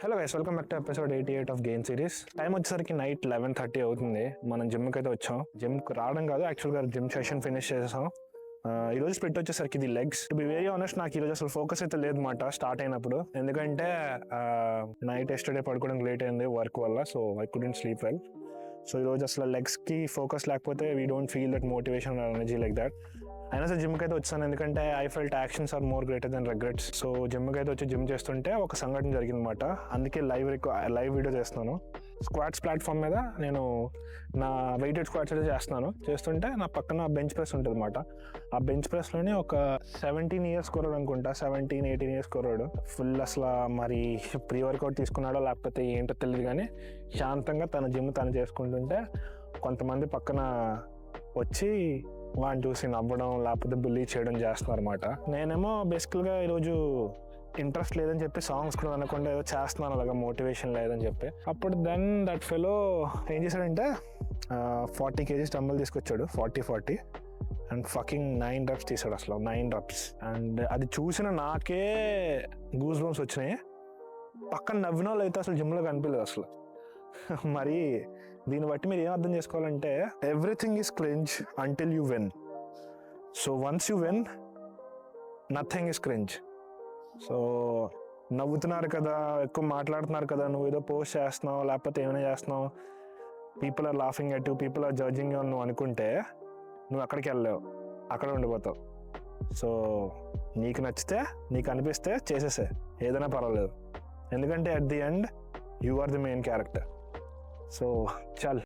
Hello guys, welcome back to episode 88 of game series. Time వచ్చేసరికి night 11:30 అవుతుంది. మనం జిమ్కి అయితే వచ్చాం. జిమ్కి రావడం కాదు, యాక్చువల్గా జిమ్ సెషన్ ఫినిష్ చేసాం. ఈ రోజు స్ప్లిట్ వచ్చేసరికి ఇది legs. To be very honest, నాకు ఈ రోజు అసలు ఫోకస్ అయితే లేదు మాట స్టార్ట్ అయినప్పుడు. ఎందుకంటే నైట్ ఎస్టర్డే పడుకోవడానికి లేట్ అయింది వర్క్ వల్ల. So I couldn't sleep well. So ఈరోజు అసలు లెగ్స్కి ఫోకస్ లేకపోతే we don't feel that motivation or energy like that. అయినా సరే జిమ్కి అయితే వచ్చాను, ఎందుకంటే I felt actions are more greater than regrets. So జిమ్కి అయితే వచ్చి జిమ్ చేస్తుంటే ఒక సంఘటన జరిగిందన్నమాట. అందుకే లైవ్ వీడియో చేస్తున్నాను. స్క్వాట్స్ ప్లాట్ఫామ్ మీద నేను నా వెయిటెడ్ స్క్వాట్స్ అయితే చేస్తుంటే నా పక్కన బెంచ్ ప్రెస్ ఉంటుంది అన్నమాట. ఆ బెంచ్ ప్రెస్లోనే ఒక 17 years కుర్రాడు అనుకుంటా, 17-18 years కుర్రాడు. ఫుల్ అసలు మరి ప్రీ వర్కౌట్ తీసుకున్నాడో లేకపోతే ఏంటో తెలియదు, కానీ శాంతంగా తన జిమ్ తను చేసుకుంటుంటే కొంతమంది పక్కన వచ్చి వాడిని చూసి నవ్వడం లేకపోతే బుల్లీ చేయడం చేస్తున్నారు అనమాట. నేనేమో బేసికల్గా ఈరోజు ఇంట్రెస్ట్ లేదని చెప్పి సాంగ్స్ కూడా అనకుండా ఏదో చేస్తున్నాను అలాగా, మోటివేషన్ లేదని చెప్పి. అప్పుడు దెన్ దట్ ఫెలో ఏం చేశాడంటే 40 kgs డంబల్ తీసుకొచ్చాడు, 40 అండ్ ఫకింగ్ 9 reps తీసాడు. అసలు 9 reps. అండ్ అది చూసిన నాకే గూస్ బంప్స్ వచ్చినాయి. పక్కన నవ్విన వాళ్ళు అయితే అసలు జిమ్లో కనిపించలేదు అసలు. మరి దీన్ని బట్టి మీరు ఏం అర్థం చేసుకోవాలంటే, everything is cringe until you win. So once you win, nothing is cringe. So నవ్వుతున్నారు కదా, ఎక్కువ మాట్లాడుతున్నారు కదా, నువ్వు ఏదో పోస్ట్ చేస్తున్నావు లేకపోతే ఏమైనా చేస్తున్నావు, people are laughing at you, people are judging you నువ్వు అనుకుంటే నువ్వు అక్కడికి వెళ్ళలేవు, అక్కడ ఉండిపోతావు. సో నీకు నచ్చితే, నీకు అనిపిస్తే చేసేసే, ఏదైనా పర్వాలేదు. ఎందుకంటే at the end you are the main character. So చల్.